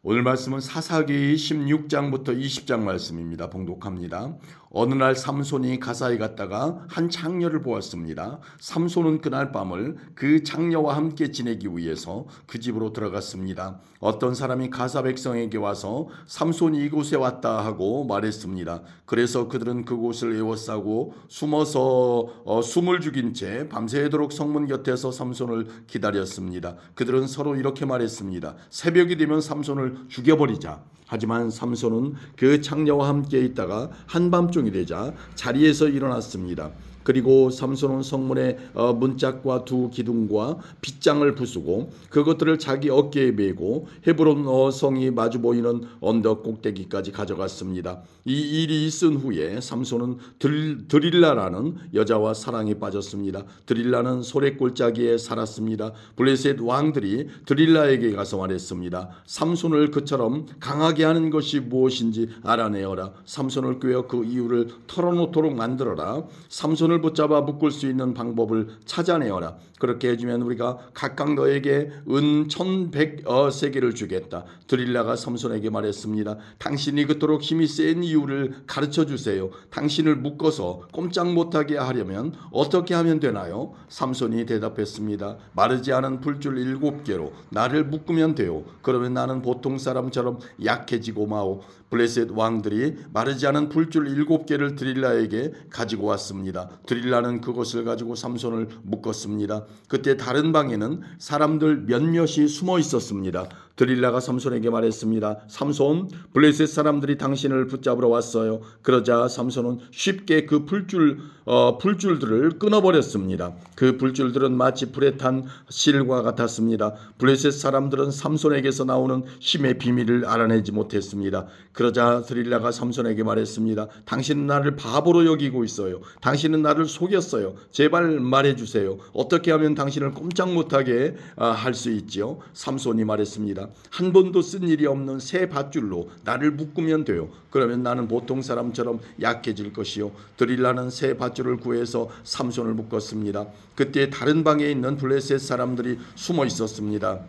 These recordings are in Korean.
오늘 말씀은 사사기 16장부터 20장 말씀입니다. 봉독합니다. 어느 날 삼손이 가사에 갔다가 한 장녀를 보았습니다. 삼손은 그날 밤을 그 장녀와 함께 지내기 위해서 그 집으로 들어갔습니다. 어떤 사람이 가사 백성에게 와서 삼손이 이곳에 왔다 하고 말했습니다. 그래서 그들은 그곳을 에워싸고 숨어서 숨을 죽인 채 밤새도록 성문 곁에서 삼손을 기다렸습니다. 그들은 서로 이렇게 말했습니다. 새벽이 되면 삼손을 죽여버리자. 하지만 삼손은 그 장녀와 함께 있다가 한밤중이 되자 자리에서 일어났습니다. 그리고 삼손은 성문의 문짝과 두 기둥과 빗장을 부수고 그것들을 자기 어깨에 메고 헤브론 성이 마주 보이는 언덕 꼭대기까지 가져갔습니다. 이 일이 있은 후에 삼손은 드릴라라는 여자와 사랑에 빠졌습니다. 드릴라는 소래골짜기에 살았습니다. 블레셋 왕들이 드릴라에게 가서 말했습니다. 삼손을 그처럼 강하게 하는 것이 무엇인지 알아내어라. 삼손을 꿰어 그 이유를 털어놓도록 만들어라. 삼손을 붙잡아 묶을 수 있는 방법을 찾아내어라. 그렇게 해주면 우리가 각각 너에게 은 1,100세겔을 주겠다. 드릴라가 삼손에게 말했습니다. 당신이 그토록 힘이 센 이유를 가르쳐 주세요. 당신을 묶어서 꼼짝 못하게 하려면 어떻게 하면 되나요? 삼손이 대답했습니다. 마르지 않은 풀줄 7개로 나를 묶으면 돼요. 그러면 나는 보통 사람처럼 약해지고 마오. 블레셋 왕들이 마르지 않은 풀줄 7개를 드릴라에게 가지고 왔습니다. 드릴라는 그것을 가지고 삼손을 묶었습니다. 그때 다른 방에는 사람들 몇몇이 숨어 있었습니다. 드릴라가 삼손에게 말했습니다. 삼손, 블레셋 사람들이 당신을 붙잡으러 왔어요. 그러자 삼손은 쉽게 그 풀줄들을 끊어버렸습니다. 그 풀줄들은 마치 불에 탄 실과 같았습니다. 블레셋 사람들은 삼손에게서 나오는 힘의 비밀을 알아내지 못했습니다. 그러자 드릴라가 삼손에게 말했습니다. 당신은 나를 바보로 여기고 있어요. 당신은 나를 속였어요. 제발 말해주세요. 어떻게 하면 당신을 꼼짝 못하게 할 수 있지요? 삼손이 말했습니다. 한 번도 쓴 일이 없는 새 밧줄로 나를 묶으면 돼요. 그러면 나는 보통 사람처럼 약해질 것이요. 드릴라는 새 밧줄을 구해서 삼손을 묶었습니다. 그때 다른 방에 있는 블레셋 사람들이 숨어 있었습니다.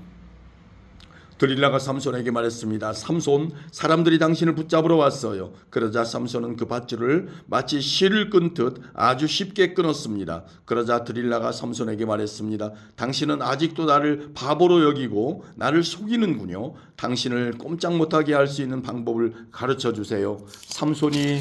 드릴라가 삼손에게 말했습니다. 삼손, 사람들이 당신을 붙잡으러 왔어요. 그러자 삼손은 그 밧줄을 마치 실을 끊듯 아주 쉽게 끊었습니다. 그러자 드릴라가 삼손에게 말했습니다. 당신은 아직도 나를 바보로 여기고 나를 속이는군요. 당신을 꼼짝 못하게 할 수 있는 방법을 가르쳐 주세요. 삼손이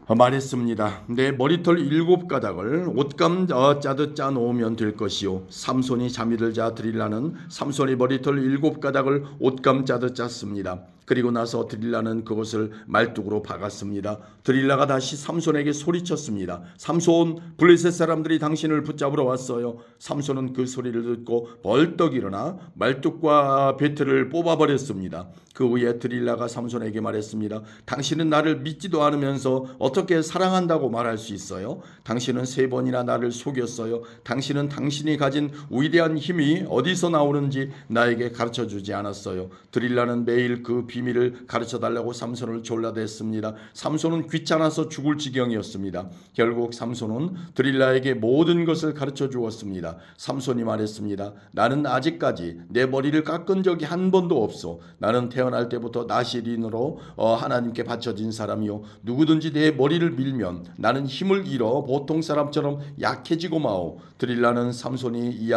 말했습니다. 내 머리털 7가닥을 옷감 짜듯 짜 놓으면 될 것이요. 삼손이 잠이 들자 드릴라는 삼손이 머리털 7가닥을 옷감 짜듯 짰습니다. 그리고 나서 드릴라는 그것을 말뚝으로 박았습니다. 드릴라가 다시 삼손에게 소리쳤습니다. 삼손, 블레셋 사람들이 당신을 붙잡으러 왔어요. 삼손은 그 소리를 듣고 벌떡 일어나 말뚝과 배틀을 뽑아버렸습니다. 그 후에 드릴라가 삼손에게 말했습니다. 당신은 나를 믿지도 않으면서 어떻게 사랑한다고 말할 수 있어요? 당신은 3번이나 나를 속였어요. 당신은 당신이 가진 위대한 힘이 어디서 나오는지 나에게 가르쳐주지 않았어요. 드릴라는 매일 그 비밀을 가르쳐달라고 삼손을 졸라댔습니다. 삼손은 귀찮아서 죽을 지경이었습니다. 결국 삼손은 드릴라에게 모든 것을 가르쳐 주었습니다. 삼손이 말했습니다. 나는 아직까지 내 머리를 깎은 적이 한 번도 없어. 나는 태어날 때부터 나시린으로 하나님께 바쳐진 사람이요. 누구든지 내 머리를 밀면 나는 힘을 잃어 보통 사람처럼 약해지고 마오. 드릴라는 삼손이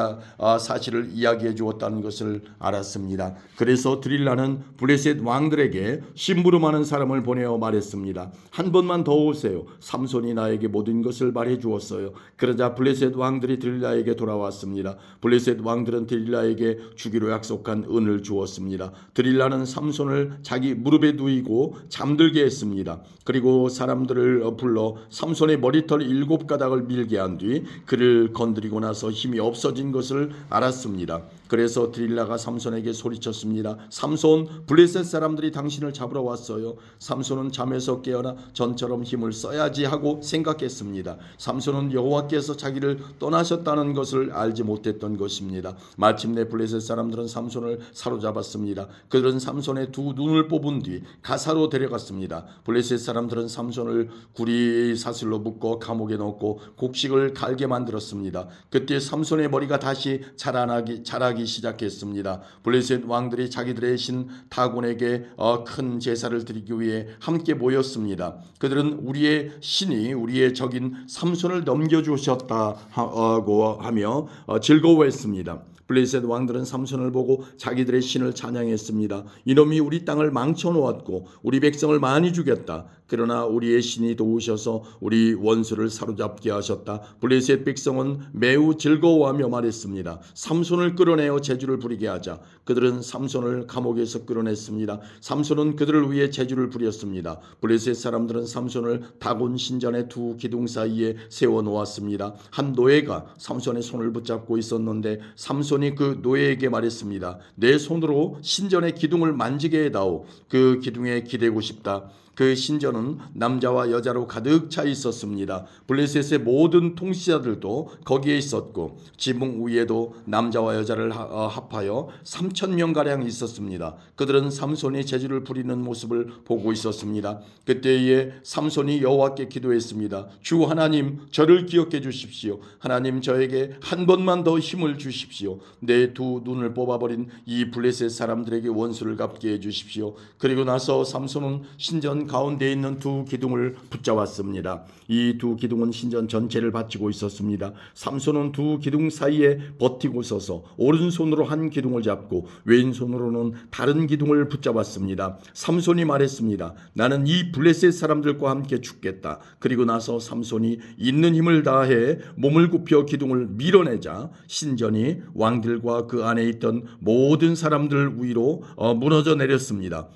사실을 이야기해 주었다는 것을 알았습니다. 그래서 드릴라는 블레셋 왕들에게 심부름하는 사람을 보내어 말했습니다. 한 번만 더 오세요. 삼손이 나에게 모든 것을 말해 주었어요. 그러자 블레셋 왕들이 드릴라에게 돌아왔습니다. 블레셋 왕들은 드릴라에게 주기로 약속한 은을 주었습니다. 드릴라는 삼손을 자기 무릎에 누이고 잠들게 했습니다. 그리고 사람들을 불러 삼손의 머리털 7가닥을 밀게 한 뒤 그를 건드리고 나서 힘이 없어진 것을 알았습니다. 그래서 드릴라가 삼손에게 소리쳤습니다. 삼손, 블레셋 사람들이 당신을 잡으러 왔어요. 삼손은 잠에서 깨어나 전처럼 힘을 써야지 하고 생각했습니다. 삼손은 여호와께서 자기를 떠나셨다는 것을 알지 못했던 것입니다. 마침내 블레셋 사람들은 삼손을 사로잡았습니다. 그들은 삼손의 두 눈을 뽑은 뒤 가사로 데려갔습니다. 블레셋 사람들은 삼손을 구리 사슬로 묶어 감옥에 넣고 곡식을 갈게 만들었습니다. 그때 삼손의 머리가 다시 자라기 말하기 시작했습니다. 블레셋 왕들이 자기들의 신 다곤에게 큰 제사를 드리기 위해 함께 모였습니다. 그들은 우리의 신이 우리의 적인 삼손을 넘겨주셨다고 하며 즐거워했습니다. 블레셋 왕들은 삼손을 보고 자기들의 신을 찬양했습니다. 이놈이 우리 땅을 망쳐놓았고 우리 백성을 많이 죽였다. 그러나 우리의 신이 도우셔서 우리 원수를 사로잡게 하셨다. 블레셋 백성은 매우 즐거워하며 말했습니다. 삼손을 끌어내어 제주를 부리게 하자. 그들은 삼손을 감옥에서 끌어냈습니다. 삼손은 그들을 위해 제주를 부렸습니다. 블레셋 사람들은 삼손을 다곤 신전의 두 기둥 사이에 세워놓았습니다. 한 노예가 삼손의 손을 붙잡고 있었는데 삼손이 그 노예에게 말했습니다. 내 손으로 신전의 기둥을 만지게 해다오. 그 기둥에 기대고 싶다. 그 신전은 남자와 여자로 가득 차 있었습니다. 블레셋의 모든 통치자들도 거기에 있었고 지붕 위에도 남자와 여자를 합하여 3,000명가량 있었습니다. 그들은 삼손이 제주를 부리는 모습을 보고 있었습니다. 그때에 삼손이 여호와께 기도했습니다. 주 하나님, 저를 기억해 주십시오. 하나님, 저에게 한 번만 더 힘을 주십시오. 내 두 눈을 뽑아버린 이 블레셋 사람들에게 원수를 갚게 해 주십시오. 그리고 나서 삼손은 신전 가운데 있는 두 기둥을 붙잡았습니다. 이 두 기둥은 신전 전체를 받치고 있었습니다. 삼손은 두 기둥 사이에 버티고 서서 오른손으로 한 기둥을 잡고 왼손으로는 다른 기둥을 붙잡았습니다. 삼손이 말했습니다. 나는 이 블레셋 사람들과 함께 죽겠다. 그리고 나서 삼손이 있는 힘을 다해 몸을 굽혀 기둥을 밀어내자 신전이 왕들과 그 안에 있던 모든 사람들 위로 무너져 내렸습니다.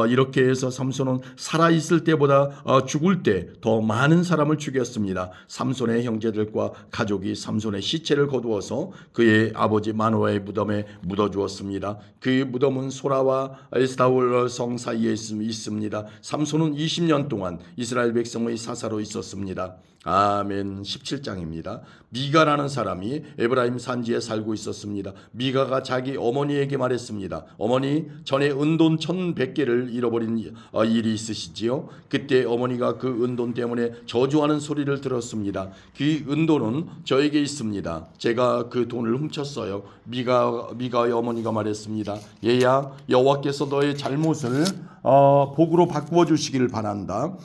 이렇게 해서 삼손은 살아있을 때보다 죽을 때 더 많은 사람을 죽였습니다. 삼손의 형제들과 가족이 삼손의 시체를 거두어서 그의 아버지 마노아의 무덤에 묻어주었습니다. 그 무덤은 소라와 에스타올 성 사이에 있습니다. 삼손은 20년 동안 이스라엘 백성의 사사로 있었습니다. 아멘. 17장입니다. 미가라는 사람이 에브라임 산지에 살고 있었습니다. 미가가 자기 어머니에게 말했습니다. 어머니, 전에 은돈 1,100개를 잃어버린 일이 있으시지요? 그때 어머니가 그 은돈 때문에 저주하는 소리를 들었습니다. 그 은돈은 저에게 있습니다. 제가 그 돈을 훔쳤어요. 미가의 어머니가 말했습니다. 얘야, 여호와께서 너의 잘못을 복으로 바꾸어 주시기를 바란다.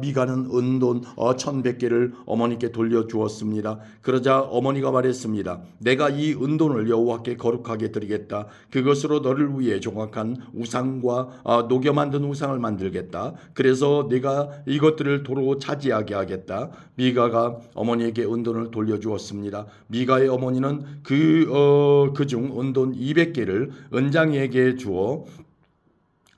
미가는 은돈 1,100개를 어머니께 돌려주었습니다. 그러자 어머니가 말했습니다. 내가 이 은돈을 여호와께 거룩하게 드리겠다. 그것으로 너를 위해 조각한 우상과 녹여 만든 우상을 만들겠다. 그래서 내가 이것들을 도로 차지하게 하겠다. 미가가 어머니에게 은돈을 돌려주었습니다. 미가의 어머니는 그중 은돈 200개를 은장이에게 주어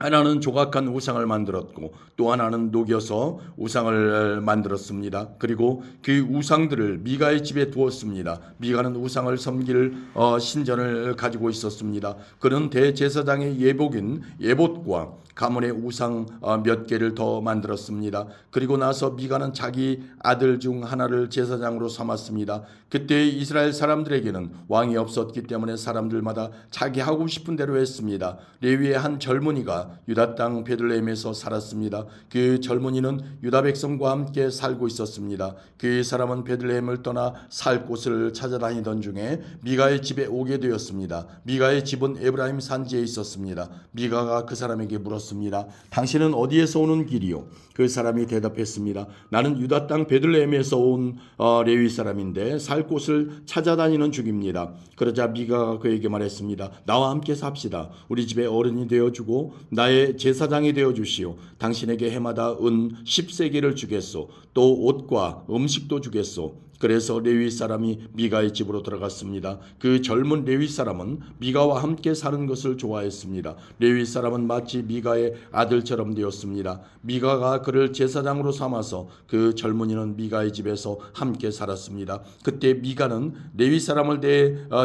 하나는 조각한 우상을 만들었고 또 하나는 녹여서 우상을 만들었습니다. 그리고 그 우상들을 미가의 집에 두었습니다. 미가는 우상을 섬길 신전을 가지고 있었습니다. 그는 대제사장의 예복인 예봇과 가문의 우상 몇 개를 더 만들었습니다. 그리고 나서 미가는 자기 아들 중 하나를 제사장으로 삼았습니다. 그때 이스라엘 사람들에게는 왕이 없었기 때문에 사람들마다 자기 하고 싶은 대로 했습니다. 레위의 한 젊은이가 유다 땅 베들레헴에서 살았습니다. 그 젊은이는 유다 백성과 함께 살고 있었습니다. 그 사람은 베들레헴을 떠나 살 곳을 찾아다니던 중에 미가의 집에 오게 되었습니다. 미가의 집은 에브라임 산지에 있었습니다. 미가가 그 사람에게 물었습니다. 당신은 어디에서 오는 길이요? 그 사람이 대답했습니다. 나는 유다 땅 베들레헴에서 온 레위 사람인데 살 곳을 찾아다니는 중입니다. 그러자 미가가 그에게 말했습니다. 나와 함께 삽시다. 우리 집에 어른이 되어주고 나의 제사장이 되어주시오. 당신에게 해마다 은 10세겔을 주겠소. 또 옷과 음식도 주겠소. 그래서 레위 사람이 미가의 집으로 들어갔습니다. 그 젊은 레위 사람은 미가와 함께 사는 것을 좋아했습니다. 레위 사람은 마치 미가의 아들처럼 되었습니다. 미가가 그를 제사장으로 삼아서 그 젊은이는 미가의 집에서 함께 살았습니다. 그때 미가는 레위 사람을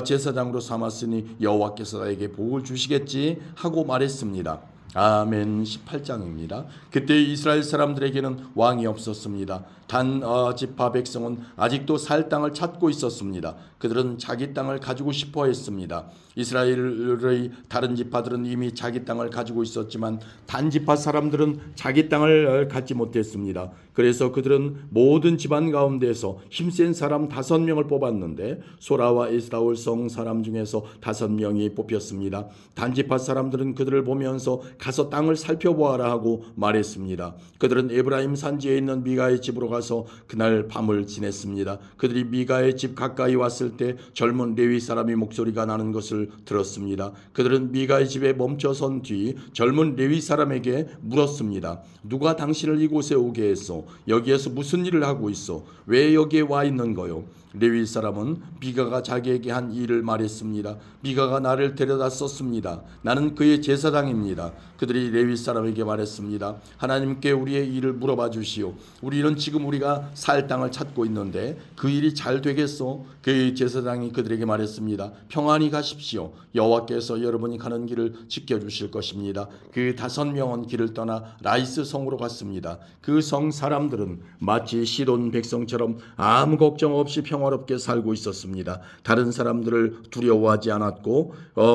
제사장으로 삼았으니 여호와께서 나에게 복을 주시겠지 하고 말했습니다. 아멘. 18장입니다. 그때 이스라엘 사람들에게는 왕이 없었습니다. 단 지파 백성은 아직도 살 땅을 찾고 있었습니다. 그들은 자기 땅을 가지고 싶어 했습니다. 이스라엘의 다른 지파들은 이미 자기 땅을 가지고 있었지만 단 지파 사람들은 자기 땅을 갖지 못했습니다. 그래서 그들은 모든 집안 가운데서 힘센 사람 5명을 뽑았는데 소라와 에스다올 성 사람 중에서 5명이 뽑혔습니다. 단 지파 사람들은 그들을 보면서 가서 땅을 살펴보아라 하고 말했습니다. 그들은 에브라임 산지에 있는 미가의 집으로 가서 그날 밤을 지냈습니다. 그들이 미가의 집 가까이 왔을 때 젊은 레위 사람의 목소리가 나는 것을 들었습니다. 그들은 미가의 집에 멈춰선 뒤 젊은 레위 사람에게 물었습니다. 누가 당신을 이곳에 오게 했소? 여기에서 무슨 일을 하고 있어? 왜 여기에 와 있는 거요? 레위 사람은 미가가 자기에게 한 일을 말했습니다. 미가가 나를 데려다 썼습니다. 나는 그의 제사장입니다. 그들이 레위 사람에게 말했습니다. 하나님께 우리의 일을 물어봐 주시오. 우리는 지금 우리가 살 땅을 찾고 있는데 그 일이 잘 되겠소? 그의 제사장이 그들에게 말했습니다. 평안히 가십시오. 여호와께서 여러분이 가는 길을 지켜주실 것입니다. 그 5명은 길을 떠나 라이스 성으로 갔습니다. 그 성 사람들은 마치 시돈 백성처럼 아무 걱정 없이 평화롭게 살고 있었습니다. 다른 사람들을 두려워하지 않았고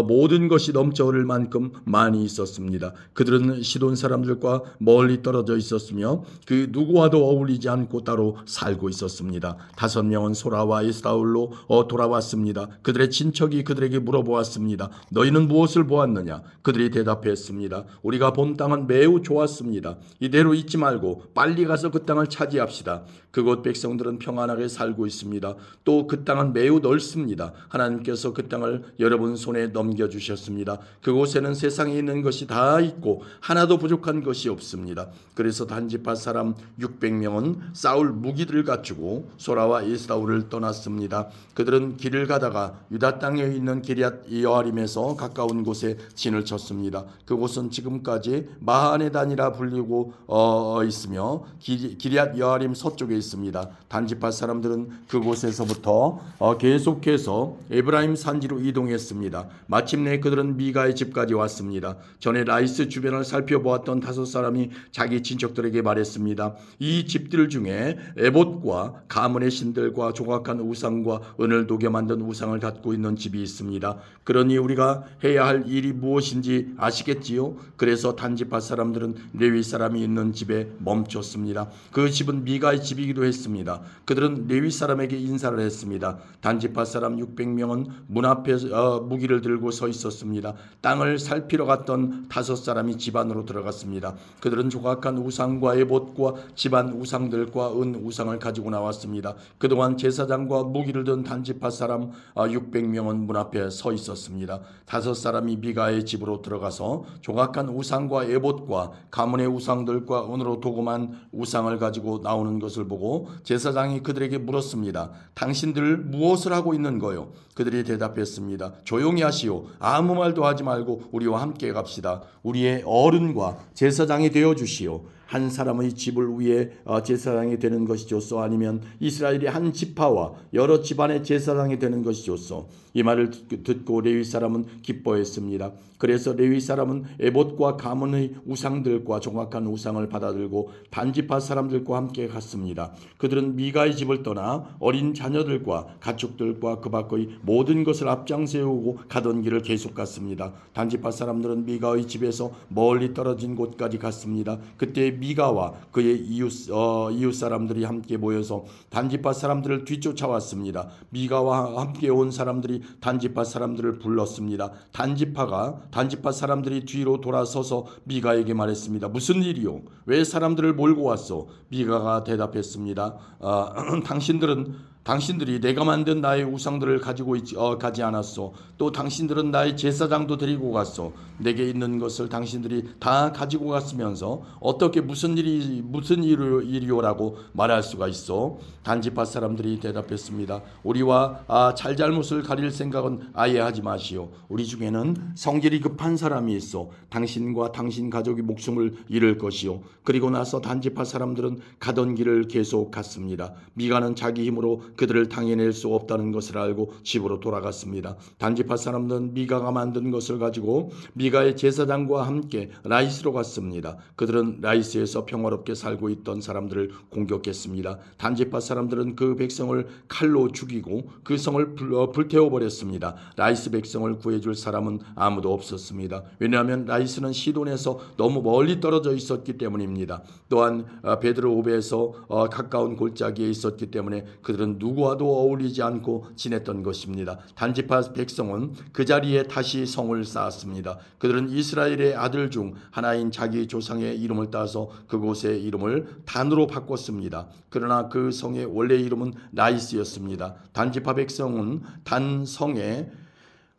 모든 것이 넘쳐 흐를 만큼 많이 있었습니다. 그들은 시돈 사람들과 멀리 떨어져 있었으며 그 누구와도 어울리지 않고 따로 살고 있었습니다. 5명은 소라와 에스다올로 돌아왔습니다. 그들의 친척이 그들에게 물어보았습니다. 너희는 무엇을 보았느냐? 그들이 대답했습니다. 우리가 본 땅은 매우 좋았습니다. 이대로 있지 말고 빨리 가서 그 땅을 차지합시다. 그곳 백성들은 평안하게 살고 있습니다. 또 그 땅은 매우 넓습니다. 하나님께서 그 땅을 여러분 손에 넘겨주셨습니다. 그곳에는 세상에 있는 것이 다 있고 하나도 부족한 것이 없습니다. 그래서 단지파 사람 600명은 싸울 무기들을 갖추고 소라와 에스다올을 떠났습니다. 그들은 길을 가다가 유다 땅에 있는 기럇 여아림에서 가까운 곳에 진을 쳤습니다. 그곳은 지금까지 마하네단이라 불리고 있으며 기럇 여아림 서쪽에 있습니다. 단지파 사람들은 그곳에서부터 계속해서 에브라임 산지로 이동했습니다. 마침내 그들은 미가의 집까지 왔습니다. 전에 라이스 주변을 살펴보았던 5사람이 자기 친척들에게 말했습니다. 이 집들 중에 에봇과 가문의 신들과 조각한 우상과 은을 녹여 만든 우상을 갖고 있는 집이 있습니다. 그러니 우리가 해야 할 일이 무엇인지 아시겠지요? 그래서 단지파 사람들은 레위 사람이 있는 집에 멈췄습니다. 그 집은 미가의 집이기도 했습니다. 그들은 레위 사람에게 인사를 했습니다. 단지파 사람 600명은 문 앞에 무기를 들고 서 있었습니다. 땅을 살피러 갔던 5사람이 집 안으로 들어갔습니다. 그들은 조각한 우상과 에봇과 집안 우상들과 은 우상을 가지고 나왔습니다. 그동안 제사장과 무기를 든 단지파 사람 600명은 문 앞에 서 있었습니다. 5사람이 미가의 집으로 들어가서 조각한 우상과 에봇과 가문의 우상들과 은으로 도금한 우상을 가지고 나오는 것을 보고 제사장이 그들에게 물었습니다. 당신들 무엇을 하고 있는 거요? 그들이 대답했습니다. 조용히 하시오. 아무 말도 하지 말고 우리와 함께 갑시다. 우리의 어른과 제사장이 되어 주시오. 한 사람의 집을 위해 제사장이 되는 것이 좋소? 아니면 이스라엘의 한 지파와 여러 집안의 제사장이 되는 것이 좋소? 이 말을 듣고 레위 사람은 기뻐했습니다. 그래서 레위 사람은 에봇과 가문의 우상들과 정확한 우상을 받아들고 단지파 사람들과 함께 갔습니다. 그들은 미가의 집을 떠나 어린 자녀들과 가축들과 그 밖의 모든 것을 앞장 세우고 가던 길을 계속 갔습니다. 단지파 사람들은 미가의 집에서 멀리 떨어진 곳까지 갔습니다. 그때 미가와 그의 이웃 사람들이 함께 모여서 단지파 사람들을 뒤쫓아왔습니다. 미가와 함께 온 사람들이 단지파 사람들을 불렀습니다. 단지파 사람들이 뒤로 돌아서서 미가에게 말했습니다. 무슨 일이요? 왜 사람들을 몰고 왔소? 미가가 대답했습니다. 당신들이 내가 만든 나의 우상들을 가지고 가지 않았소. 또 당신들은 나의 제사장도 데리고 갔소. 내게 있는 것을 당신들이 다 가지고 갔으면서 어떻게 무슨 일이요라고 말할 수가 있어? 단지파 사람들이 대답했습니다. 우리와 잘잘못을 가릴 생각은 아예 하지 마시오. 우리 중에는 성질이 급한 사람이 있어. 당신과 당신 가족이 목숨을 잃을 것이요. 그리고 나서 단지파 사람들은 가던 길을 계속 갔습니다. 미가는 자기 힘으로 그들을 당해낼 수 없다는 것을 알고 집으로 돌아갔습니다. 단지파 사람들은 미가가 만든 것을 가지고 미가의 제사장과 함께 라이스로 갔습니다. 그들은 라이스에서 평화롭게 살고 있던 사람들을 공격했습니다. 단지파 사람들은 그 백성을 칼로 죽이고 그 성을 불태워버렸습니다. 라이스 백성을 구해줄 사람은 아무도 없었습니다. 왜냐하면 라이스는 시돈에서 너무 멀리 떨어져 있었기 때문입니다. 또한 베드로오베에서 가까운 골짜기에 있었기 때문에 그들은 누구와도 어울리지 않고 지냈던 것입니다. 단지파 백성은 그 자리에 다시 성을 쌓았습니다. 그들은 이스라엘의 아들 중 하나인 자기 조상의 이름을 따서 그곳의 이름을 단으로 바꿨습니다. 그러나 그 성의 원래 이름은 라이스였습니다. 단지파 백성은 단성에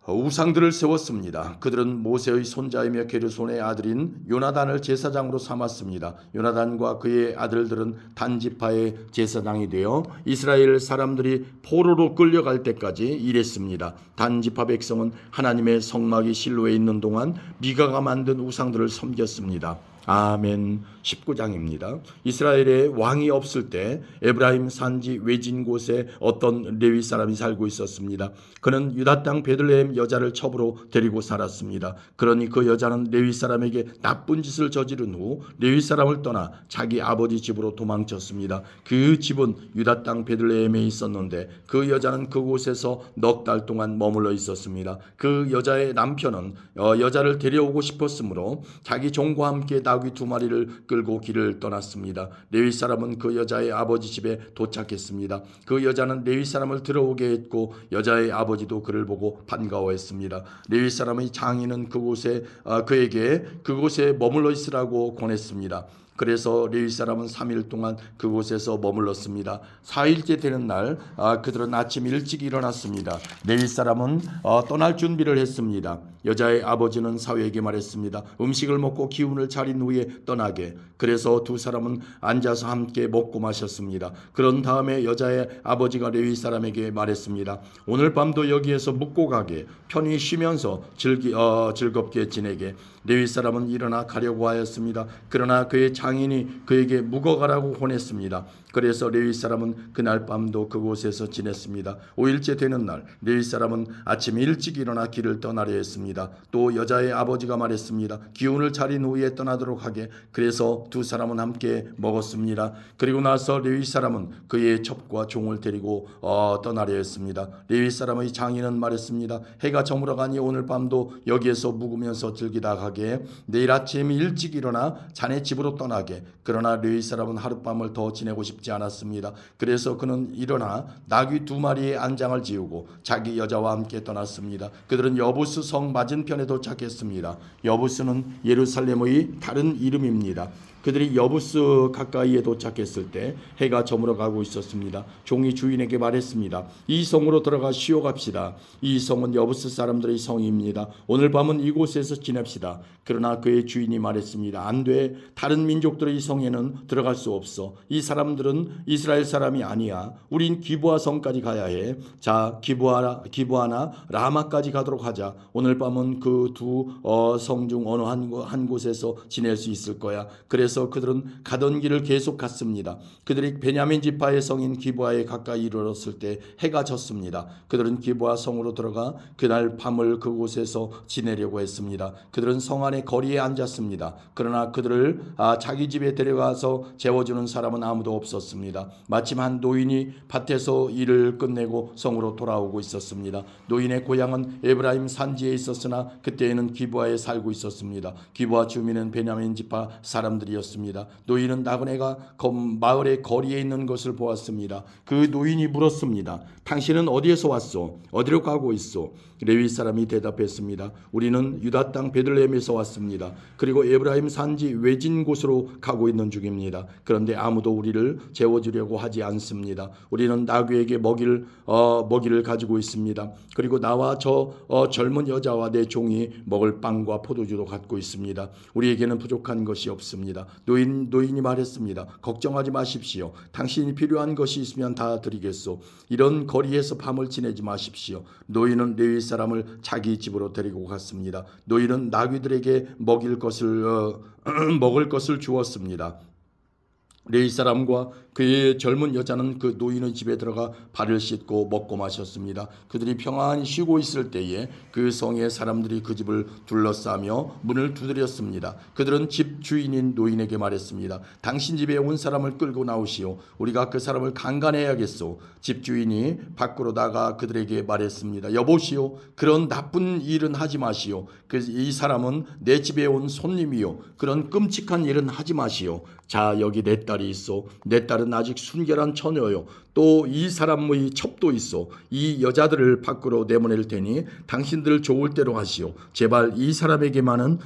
우상들을 세웠습니다. 그들은 모세의 손자이며 게르손의 아들인 요나단을 제사장으로 삼았습니다. 요나단과 그의 아들들은 단지파의 제사장이 되어 이스라엘 사람들이 포로로 끌려갈 때까지 일했습니다. 단지파 백성은 하나님의 성막이 실로에 있는 동안 미가가 만든 우상들을 섬겼습니다. 아멘. 19장입니다. 이스라엘에 왕이 없을 때 에브라임 산지 외진 곳에 어떤 레위 사람이 살고 있었습니다. 그는 유다 땅 베들레헴 여자를 첩으로 데리고 살았습니다. 그러니 그 여자는 레위 사람에게 나쁜 짓을 저지른 후 레위 사람을 떠나 자기 아버지 집으로 도망쳤습니다. 그 집은 유다 땅 베들레헴에 있었는데 그 여자는 그곳에서 넉 달 동안 머물러 있었습니다. 그 여자의 남편은 여자를 데려오고 싶었으므로 자기 종과 함께 나귀 2마리를 끌고 길을 떠났습니다. 레위 사람은 그 여자의 아버지 집에 도착했습니다. 그 여자는 레위 사람을 들어오게 했고 여자의 아버지도 그를 보고 반가워했습니다. 레위 사람의 장인은 그에게 그곳에 머물러 있으라고 권했습니다. 그래서 레위 사람은 3일 동안 그곳에서 머물렀습니다. 4일째 되는 날 그들은 아침 일찍 일어났습니다. 레위 사람은 떠날 준비를 했습니다. 여자의 아버지는 사위에게 말했습니다. 음식을 먹고 기운을 차린 후에 떠나게. 그래서 두 사람은 앉아서 함께 먹고 마셨습니다. 그런 다음에 여자의 아버지가 레위 사람에게 말했습니다. 오늘 밤도 여기에서 묵고 가게. 편히 쉬면서 즐겁게 지내게. 레위 사람은 일어나 가려고 하였습니다. 그러나 그의 장인이 그에게 묵어가라고 권했습니다. 그래서 레위 사람은 그날 밤도 그곳에서 지냈습니다. 5일째 되는 날 레위 사람은 아침 일찍 일어나 길을 떠나려 했습니다. 또 여자의 아버지가 말했습니다. 기운을 차린 후에 떠나도록 하게. 그래서 두 사람은 함께 먹었습니다. 그리고 나서 레위 사람은 그의 첩과 종을 데리고 떠나려 했습니다. 레위 사람의 장인은 말했습니다. 해가 저물어가니 오늘 밤도 여기에서 묵으면서 즐기다 가게. 내일 아침 일찍 일어나 자네 집으로 떠나게. 그러나 레위 사람은 하룻밤을 더 지내고 싶지 않았습니다. 그래서 그는 일어나 나귀 2마리의 안장을 지우고 자기 여자와 함께 떠났습니다. 그들은 여부스 성 맞은편에 도착했습니다. 여부스는 예루살렘의 다른 이름입니다. 그들이 여부스 가까이에 도착했을 때 해가 저물어가고 있었습니다. 종이 주인에게 말했습니다. 이 성으로 들어가 쉬어갑시다. 이 성은 여부스 사람들의 성입니다. 오늘 밤은 이곳에서 지냅시다. 그러나 그의 주인이 말했습니다. 안 돼. 다른 민족들의 성에는 들어갈 수 없어. 이 사람들은 이스라엘 사람이 아니야. 우린 기브아 성까지 가야 해. 자, 기브아나 라마까지 가도록 하자. 오늘 밤은 그 두 성 중 어느 한 곳에서 지낼 수 있을 거야. 그래서 그들은 가던 길을 계속 갔습니다. 그들이 베냐민 지파의 성인 기브아에 가까이 이르렀을 때 해가 졌습니다. 그들은 기브아 성으로 들어가 그날 밤을 그곳에서 지내려고 했습니다. 그들은 성 안의 거리에 앉았습니다. 그러나 그들을 자기 집에 데려가서 재워주는 사람은 아무도 없었습니다. 마침 한 노인이 밭에서 일을 끝내고 성으로 돌아오고 있었습니다. 노인의 고향은 에브라임 산지에 있었으나 그때에는 기브아에 살고 있었습니다. 기브아 주민은 베냐민 지파 사람들이었습니다. 노인은 나그네가 마을의 거리에 있는 것을 보았습니다. 그 노인이 물었습니다. 당신은 어디에서 왔소? 어디로 가고 있소? 레위 사람이 대답했습니다. 우리는 유다 땅 베들레헴에서 왔습니다. 그리고 에브라임 산지 외진 곳으로 가고 있는 중입니다. 그런데 아무도 우리를 재워주려고 하지 않습니다. 우리는 나귀에게 먹이를 가지고 있습니다. 그리고 나와 저 젊은 여자와 내 종이 먹을 빵과 포도주도 갖고 있습니다. 우리에게는 부족한 것이 없습니다. 노인이 말했습니다. 걱정하지 마십시오. 당신이 필요한 것이 있으면 다 드리겠소. 이런 거리에서 밤을 지내지 마십시오. 노인은 레위 사람을 자기 집으로 데리고 갔습니다. 노인은 나귀들에게 먹을 것을 주었습니다. 레위 사람과 그의 젊은 여자는 그 노인의 집에 들어가 발을 씻고 먹고 마셨습니다. 그들이 평안히 쉬고 있을 때에 그 성의 사람들이 그 집을 둘러싸며 문을 두드렸습니다. 그들은 집 주인인 노인에게 말했습니다. 당신 집에 온 사람을 끌고 나오시오. 우리가 그 사람을 강간해야겠소. 집 주인이 밖으로 나가 그들에게 말했습니다. 여보시오, 그런 나쁜 일은 하지 마시오. 이 사람은 내 집에 온 손님이요. 그런 끔찍한 일은 하지 마시오. 자, 여기 내 딸이 있어. 내 딸은 아직 순결한 처녀요. 또 이 사람의 첩도 있어. 이 여자들을 밖으로 내보낼 테니 당신들 좋을 대로 하시오. 제발 이 사람에게만은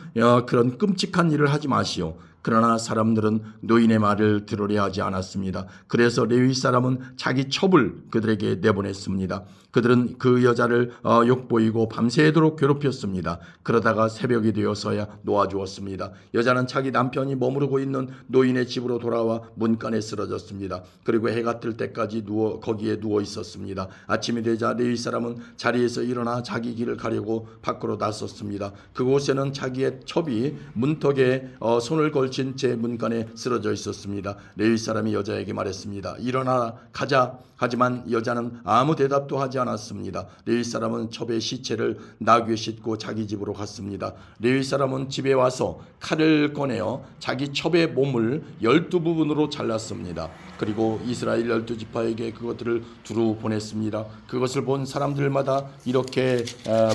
그런 끔찍한 일을 하지 마시오. 그러나 사람들은 노인의 말을 들으려 하지 않았습니다. 그래서 레위 사람은 자기 첩을 그들에게 내보냈습니다. 그들은 그 여자를 욕보이고 밤새도록 괴롭혔습니다. 그러다가 새벽이 되어서야 놓아주었습니다. 여자는 자기 남편이 머무르고 있는 노인의 집으로 돌아와 문간에 쓰러졌습니다. 그리고 해가 뜰 때까지 거기에 누워 있었습니다. 아침이 되자 레위 사람은 자리에서 일어나 자기 길을 가려고 밖으로 나섰습니다. 그곳에는 자기의 첩이 문턱에 손을 걸친 채 문간에 쓰러져 있었습니다. 레위 사람이 여자에게 말했습니다. 일어나 가자. 하지만 여자는 아무 대답도 하지 않았습니다. 레위 사람은 첩의 시체를 나귀에 싣고 자기 집으로 갔습니다. 레위 사람은 집에 와서 칼을 꺼내어 자기 첩의 몸을 12부분으로 잘랐습니다. 그리고 이스라엘 12지파에게 그것들을 두루 보냈습니다. 그것을 본 사람들마다 이렇게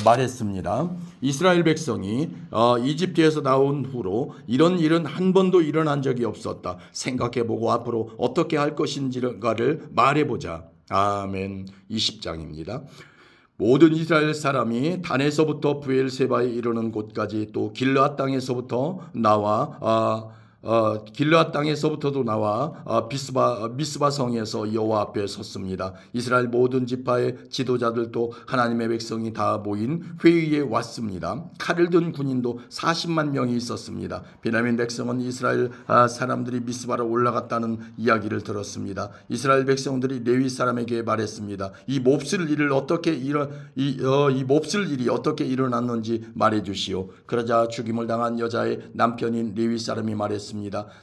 말했습니다. 이스라엘 백성이 이집트에서 나온 후로 이런 일은 한 번도 일어난 적이 없었다. 생각해보고 앞으로 어떻게 할 것인지를 말해보자. 아멘. 20장입니다. 모든 이스라엘 사람이 단에서부터 브엘세바에 이르는 곳까지 또 길르앗 땅에서부터 나와 길르앗 땅에서부터도 나와 미스바 성에서 여호와 앞에 섰습니다. 이스라엘 모든 지파의 지도자들도 하나님의 백성이 다 모인 회의에 왔습니다. 칼을 든 군인도 40만 명이 있었습니다. 베냐민 백성은 이스라엘 사람들이 미스바로 올라갔다는 이야기를 들었습니다. 이스라엘 백성들이 레위 사람에게 말했습니다. 이 몹쓸 일이 어떻게 일어났는지 말해주시오. 그러자 죽임을 당한 여자의 남편인 레위 사람이 말했습니다.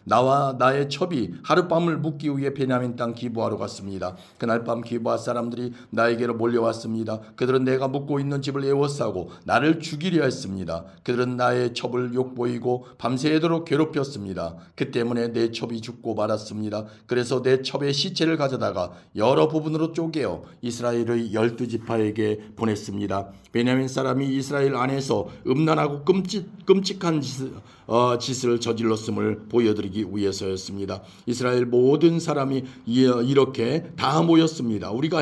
나와 나의 첩이 하룻밤을 묵기 위해 베냐민 땅 기브아로 갔습니다. 그날 밤 기브아 사람들이 나에게로 몰려왔습니다. 그들은 내가 묵고 있는 집을 에워싸고 나를 죽이려 했습니다. 그들은 나의 첩을 욕보이고 밤새도록 괴롭혔습니다. 그 때문에 내 첩이 죽고 말았습니다. 그래서 내 첩의 시체를 가져다가 여러 부분으로 쪼개어 이스라엘의 12지파에게 보냈습니다. 베냐민 사람이 이스라엘 안에서 음란하고 끔찍한 짓을 저질렀음을 보여드리기 위해서였습니다. 이스라엘 모든 사람이 이렇게 다 모였습니다. 우리가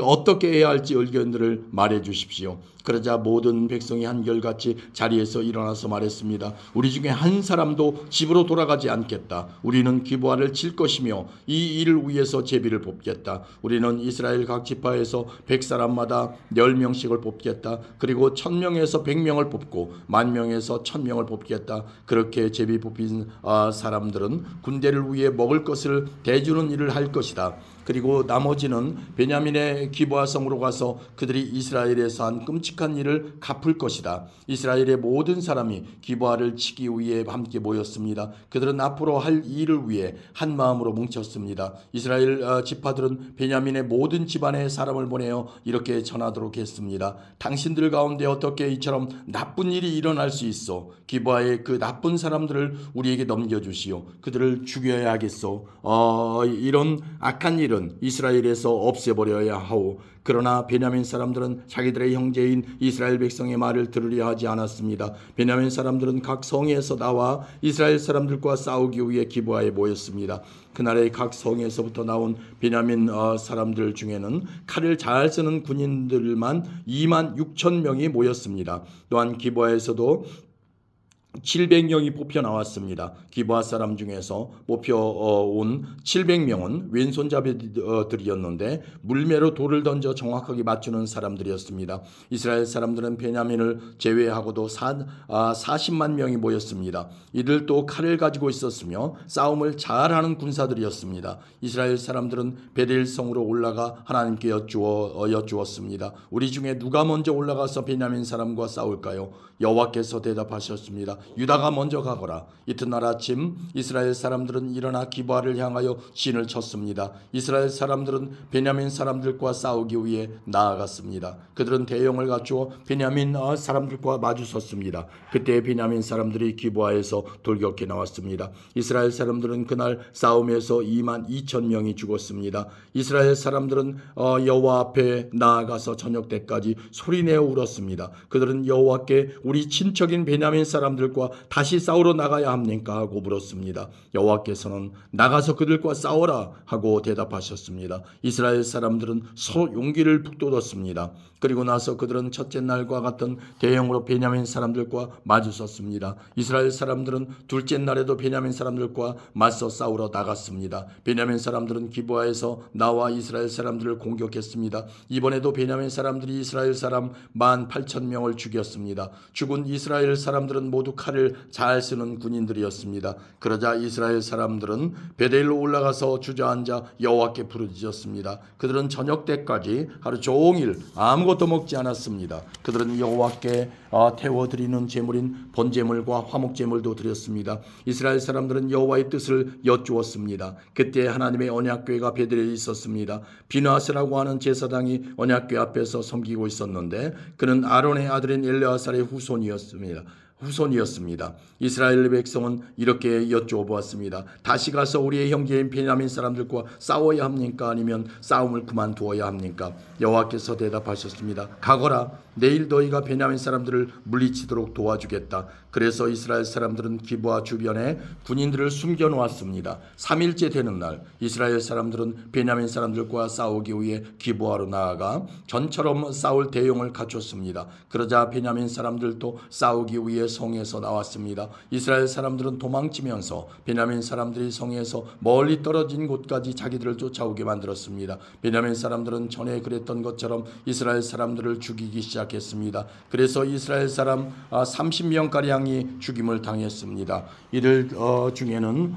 어떻게 해야 할지 의견들을 말해 주십시오. 그러자 모든 백성이 한결같이 자리에서 일어나서 말했습니다. 우리 중에 한 사람도 집으로 돌아가지 않겠다. 우리는 기브아를 칠 것이며 이 일을 위해서 제비를 뽑겠다. 우리는 이스라엘 각 지파에서 100사람마다 10명씩을 뽑겠다. 그리고 1000명에서 100명을 뽑고 10,000명에서 1000명을 뽑겠다. 그렇게 제비 뽑힌 사람들은 군대를 위해 먹을 것을 대주는 일을 할 것이다. 그리고 나머지는 베냐민의 기브아 성으로 가서 그들이 이스라엘에서 한 끔찍한 일을 갚을 것이다. 이스라엘의 모든 사람이 기브아를 치기 위해 함께 모였습니다. 그들은 앞으로 할 일을 위해 한 마음으로 뭉쳤습니다. 이스라엘 지파들은 베냐민의 모든 집안에 사람을 보내어 이렇게 전하도록 했습니다. 당신들 가운데 어떻게 이처럼 나쁜 일이 일어날 수 있어? 기브아의 그 나쁜 사람들을 우리에게 넘겨주시오. 그들을 죽여야 하겠소. 이런 악한 일은 이스라엘에서 없애버려야 하오. 그러나 베냐민 사람들은 자기들의 형제인 이스라엘 백성의 말을 들으려 하지 않았습니다. 베냐민 사람들은 각 성에서 나와 이스라엘 사람들과 싸우기 위해 기브아에 모였습니다. 그날의 각 성에서부터 나온 베냐민 사람들 중에는 칼을 잘 쓰는 군인들만 26,000명이 모였습니다. 또한 기브아에서도 700명이 뽑혀 나왔습니다. 기브아 사람 중에서 뽑혀온 700명은 왼손잡이들이었는데 물매로 돌을 던져 정확하게 맞추는 사람들이었습니다. 이스라엘 사람들은 베냐민을 제외하고도 40만 명이 모였습니다. 이들도 칼을 가지고 있었으며 싸움을 잘하는 군사들이었습니다. 이스라엘 사람들은 베델성으로 올라가 하나님께 여쭈었습니다. 우리 중에 누가 먼저 올라가서 베냐민 사람과 싸울까요? 여호와께서 대답하셨습니다. 유다가 먼저 가거라. 이튿날 아침 이스라엘 사람들은 일어나 기브아를 향하여 진을 쳤습니다. 이스라엘 사람들은 베냐민 사람들과 싸우기 위해 나아갔습니다. 그들은 대형을 갖추어 베냐민 사람들과 마주섰습니다. 그때 베냐민 사람들이 기브아에서 돌격해 나왔습니다. 이스라엘 사람들은 그날 싸움에서 2만 2천 명이 죽었습니다. 이스라엘 사람들은 여호와 앞에 나아가서 저녁 때까지 소리내어 울었습니다. 그들은 여호와께 우리 친척인 베냐민 사람들과 다시 싸우러 나가야 합니까? 하고 물었습니다. 여호와께서는 나가서 그들과 싸워라 하고 대답하셨습니다. 이스라엘 사람들은 서로 용기를 북돋았습니다. 그리고 나서 그들은 첫째 날과 같은 대형으로 베냐민 사람들과 마주섰습니다. 이스라엘 사람들은 둘째 날에도 베냐민 사람들과 맞서 싸우러 나갔습니다. 베냐민 사람들은 기브아에서 나와 이스라엘 사람들을 공격했습니다. 이번에도 베냐민 사람들이 이스라엘 사람 18,000명을 죽였습니다. 죽은 이스라엘 사람들은 모두 칼을 잘 쓰는 군인들이었습니다. 그러자 이스라엘 사람들은 베델로 올라가서 주저앉아 여호와께 부르짖었습니다. 그들은 저녁 때까지 하루 종일 아무것도 먹지 않았습니다. 그들은 여호와께 태워드리는 제물인 번제물과 화목제물도 드렸습니다. 이스라엘 사람들은 여호와의 뜻을 여쭈었습니다. 그때 하나님의 언약궤가 베델에 있었습니다. 비누아스라고 하는 제사장이 언약궤 앞에서 섬기고 있었는데 그는 아론의 아들인 엘르아살의 후손이었습니다. 이스라엘 백성은 이렇게 여쭈어보았습니다. 다시 가서 우리의 형제인 베냐민 사람들과 싸워야 합니까? 아니면 싸움을 그만두어야 합니까? 여호와께서 대답하셨습니다. 가거라. 내일 너희가 베냐민 사람들을 물리치도록 도와주겠다. 그래서 이스라엘 사람들은 기브아 주변에 군인들을 숨겨놓았습니다. 3일째 되는 날 이스라엘 사람들은 베냐민 사람들과 싸우기 위해 기브아로 나아가 전처럼 싸울 대용을 갖췄습니다. 그러자 베냐민 사람들도 싸우기 위해 성에서 나왔습니다. 이스라엘 사람들은 도망치면서 베냐민 사람들이 성에서 멀리 떨어진 곳까지 자기들을 쫓아오게 만들었습니다. 베냐민 사람들은 전에 그랬던 것처럼 이스라엘 사람들을 죽이기 시작했습니다. 그래서 이스라엘 사람 30명가량이 죽임을 당했습니다. 이들 중에는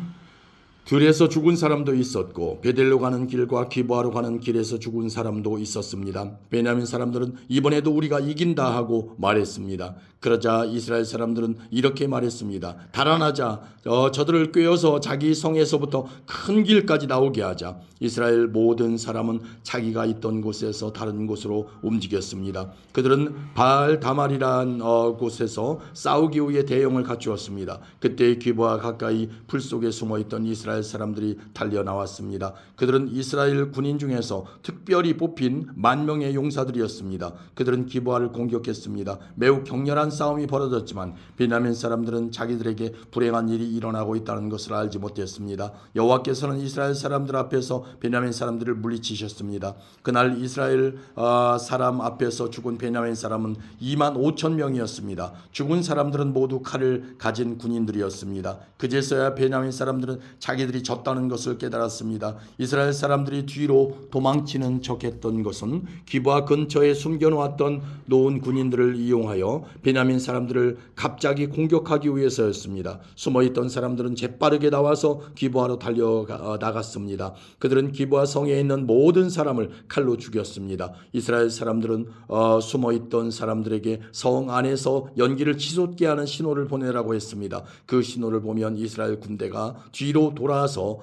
들에서 죽은 사람도 있었고 베델로 가는 길과 기브아로 가는 길에서 죽은 사람도 있었습니다. 베냐민 사람들은 이번에도 우리가 이긴다 하고 말했습니다. 그러자 이스라엘 사람들은 이렇게 말했습니다. 달아나자. 저들을 꿰어서 자기 성에서부터 큰 길까지 나오게 하자. 이스라엘 모든 사람은 자기가 있던 곳에서 다른 곳으로 움직였습니다. 그들은 바알 다말이라는 곳에서 싸우기 위해 대용을 갖추었습니다. 그때 기브아 가까이 풀 속에 숨어있던 이스라엘 사람들이 달려나왔습니다. 그들은 이스라엘 군인 중에서 특별히 뽑힌 10,000명의 용사들이었습니다. 그들은 기브아를 공격했습니다. 매우 격렬한 싸움이 벌어졌지만 베냐민 사람들은 자기들에게 불행한 일이 일어나고 있다는 것을 알지 못했습니다. 여호와께서는 이스라엘 사람들 앞에서 베냐민 사람들을 물리치셨습니다. 그날 이스라엘 사람 앞에서 죽은 베냐민 사람은 25,000명이었습니다. 죽은 사람들은 모두 칼을 가진 군인들이었습니다. 그제서야 베냐민 사람들은 자기들이 졌다는 것을 깨달았습니다. 이스라엘 사람들이 뒤로 도망치는 척했던 것은 기브아 근처에 숨겨놓았던 노은 군인들을 이용하여 베냐민 사람들을 갑자기 공격하기 위해서였습니다. 숨어있던 사람들은 재빠르게 나와서 기브아로 달려나갔습니다. 그들은 기브아 성에 있는 모든 사람을 칼로 죽였습니다. 이스라엘 사람들은 숨어있던 사람들에게 성 안에서 연기를 치솟게 하는 신호를 보내라고 했습니다. 그 신호를 보면 이스라엘 군대가 뒤로 돌아서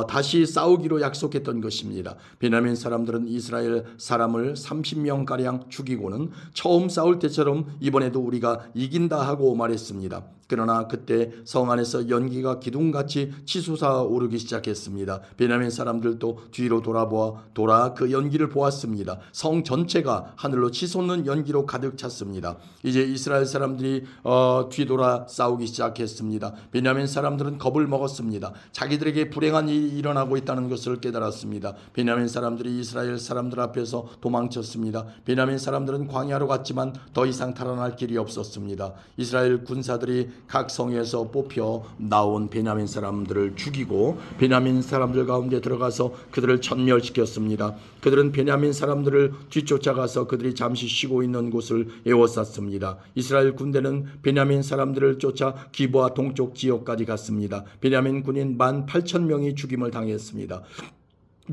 다시 싸우기로 약속했던 것입니다. 베냐민 사람들은 이스라엘 사람을 30명가량 죽이고는 처음 싸울 때처럼 이번에도 우리가 이긴다 하고 말했습니다. 그러나 그때 성 안에서 연기가 기둥같이 치솟아 오르기 시작했습니다. 베냐민 사람들도 뒤로 돌아 그 연기를 보았습니다. 성 전체가 하늘로 치솟는 연기로 가득 찼습니다. 이제 이스라엘 사람들이 뒤돌아 싸우기 시작했습니다. 베냐민 사람들은 겁을 먹었습니다. 자기들에게 불행한 일이 일어나고 있다는 것을 깨달았습니다. 베냐민 사람들이 이스라엘 사람들 앞에서 도망쳤습니다. 베냐민 사람들은 광야로 갔지만 더 이상 달아날 길이 없었습니다. 이스라엘 군사들이 각 성에서 뽑혀 나온 베냐민 사람들을 죽이고 베냐민 사람들 가운데 들어가서 그들을 전멸시켰습니다. 그들은 베냐민 사람들을 뒤쫓아가서 그들이 잠시 쉬고 있는 곳을 에워쌌습니다. 이스라엘 군대는 베냐민 사람들을 쫓아 기브아 동쪽 지역까지 갔습니다. 베냐민 군인 18,000명이 죽임을 당했습니다.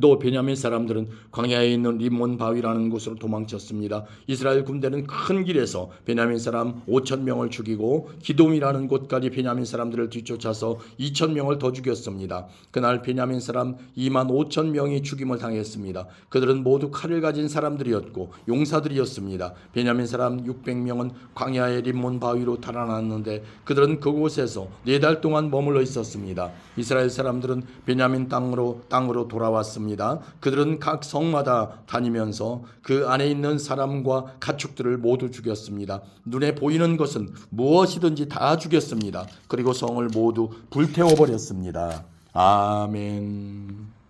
또 베냐민 사람들은 광야에 있는 림몬 바위라는 곳으로 도망쳤습니다. 이스라엘 군대는 큰 길에서 베냐민 사람 5천 명을 죽이고 기돔이라는 곳까지 베냐민 사람들을 뒤쫓아서 2천 명을 더 죽였습니다. 그날 베냐민 사람 2만 5천 명이 죽임을 당했습니다. 그들은 모두 칼을 가진 사람들이었고 용사들이었습니다. 베냐민 사람 600명은 광야의 림몬 바위로 달아났는데 그들은 그곳에서 4달 동안 머물러 있었습니다. 이스라엘 사람들은 베냐민 땅으로 돌아왔습니다. 그들은 각 성마다 다니면서 그 안에 있는 사람과 가축들을 모두 죽였습니다. 눈에 보이는 것은 무엇이든지 다 죽였습니다. 그리고 성을 모두 불태워버렸습니다. 아멘.